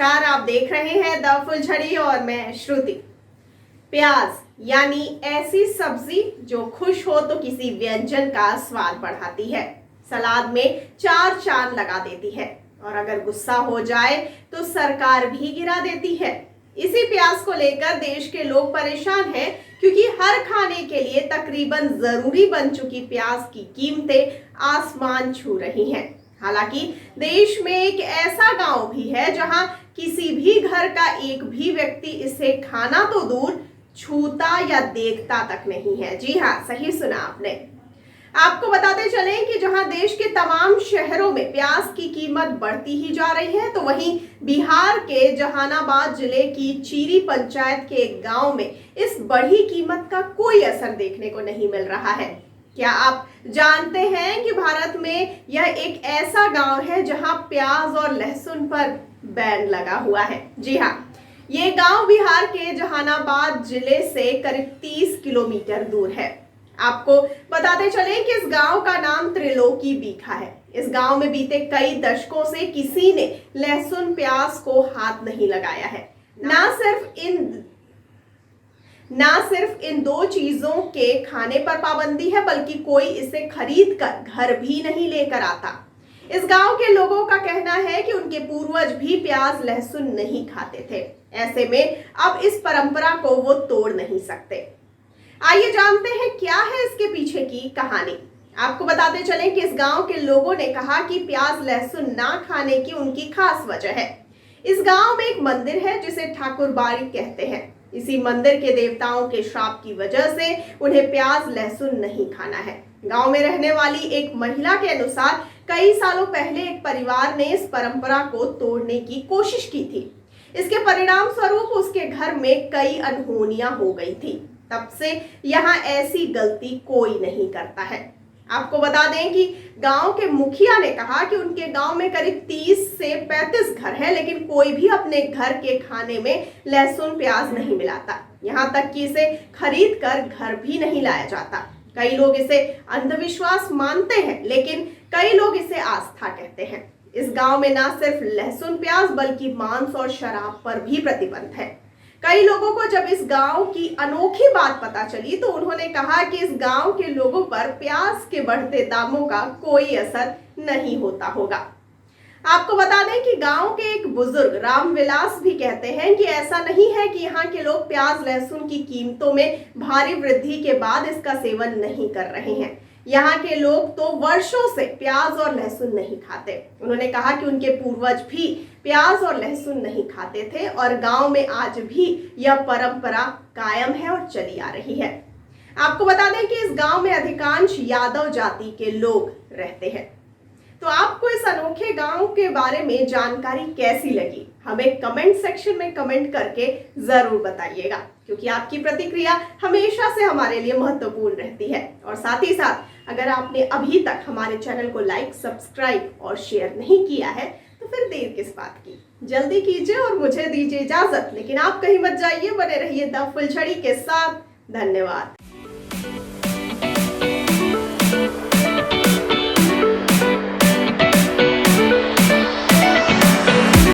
नमस्कार, आप देख रहे हैं द फुलझड़ी और मैं श्रुति। प्याज यानी ऐसी सब्जी जो खुश हो तो किसी व्यंजन का स्वाद बढ़ाती है, सलाद में चार चांद लगा देती है और अगर गुस्सा हो जाए तो सरकार भी गिरा देती है। इसी प्याज को लेकर देश के लोग परेशान हैं क्योंकि हर खाने के लिए तकरीबन जरूरी बन चुकी प्याज की कीमतें आसमान छू रही हैं। हालांकि देश में एक ऐसा गांव भी है जहां किसी भी घर का एक भी व्यक्ति इसे खाना तो दूर छूता या देखता तक नहीं है। जी हाँ, सही सुना आपने। आपको बताते चलें कि जहां देश के तमाम शहरों में प्याज की कीमत बढ़ती ही जा रही है, तो वहीं बिहार के जहानाबाद जिले की चीरी पंचायत के एक गांव में इस बढ़ी कीमत का कोई असर देखने को नहीं मिल रहा है। क्या आप जानते हैं कि भारत में यह एक ऐसा गांव है जहां प्याज और लहसुन पर बैन लगा हुआ है? जी हाँ, ये गांव बिहार के जहानाबाद जिले से करीब 30 किलोमीटर दूर है। आपको बताते चलें कि इस गांव का नाम त्रिलोकी बीघा है। इस गांव में बीते कई दशकों से किसी ने लहसुन प्याज को हाथ नहीं लगाया है। ना सिर्फ इन दो चीजों के खाने पर पाबंदी है, बल्कि कोई इसे खरीद कर घर भी नहीं लेकर आता। इस गांव के लोगों का कहना है कि उनके पूर्वज भी प्याज लहसुन नहीं खाते थे। ऐसे में अब इस परंपरा को वो तोड़ नहीं सकते। आइए जानते हैं क्या है इसके पीछे की कहानी। आपको बताते चलें कि इस गांव के लोगों ने कहा कि प्याज लहसुन ना खाने की उनकी खास वजह है। इस गांव में एक मंदिर है जिसे ठाकुर बाड़ी कहते हैं। इसी मंदिर के देवताओं के श्राप की वजह से उन्हें प्याज लहसुन नहीं खाना है। गांव में रहने वाली एक महिला के अनुसार कई सालों पहले एक परिवार ने इस परंपरा को तोड़ने की कोशिश की थी। इसके परिणाम स्वरूप उसके घर में कई अनहोनियां हो गई थी। तब से यहाँ ऐसी गलती कोई नहीं करता है। आपको बता दें कि गांव के मुखिया ने कहा कि उनके गांव में करीब 30 से 35 घर हैं, लेकिन कोई भी अपने घर के खाने में लहसुन प्याज नहीं मिलाता। यहाँ तक कि इसे खरीद कर घर भी नहीं लाया जाता। कई लोग इसे अंधविश्वास मानते हैं, लेकिन कई लोग इसे आस्था कहते हैं। इस गांव में ना सिर्फ लहसुन प्याज बल्कि मांस और शराब पर भी प्रतिबंध है। कई लोगों को जब इस गांव की अनोखी बात पता चली तो उन्होंने कहा कि इस गांव के लोगों पर प्याज के बढ़ते दामों का कोई असर नहीं होता होगा। आपको बता दें कि गांव के एक बुजुर्ग रामविलास भी कहते हैं कि ऐसा नहीं है कि यहाँ के लोग प्याज लहसुन की कीमतों में भारी वृद्धि के बाद इसका सेवन नहीं कर रहे हैं। यहाँ के लोग तो वर्षों से प्याज और लहसुन नहीं खाते। उन्होंने कहा कि उनके पूर्वज भी प्याज और लहसुन नहीं खाते थे और गांव में आज भी यह परंपरा कायम है और चली आ रही है। आपको बता दें कि इस गांव में अधिकांश यादव जाति के लोग रहते हैं। तो आपको इस अनोखे गांव के बारे में जानकारी कैसी लगी, हमें कमेंट सेक्शन में कमेंट करके जरूर बताइएगा, क्योंकि आपकी प्रतिक्रिया हमेशा से हमारे लिए महत्वपूर्ण रहती है। और साथ ही साथ अगर आपने अभी तक हमारे चैनल को लाइक, सब्सक्राइब और शेयर नहीं किया है तो फिर देर किस बात की, जल्दी कीजिए और मुझे दीजिए इजाजत। लेकिन आप कहीं मत जाइए, बने रहिए द फुलझड़ी के साथ। धन्यवाद।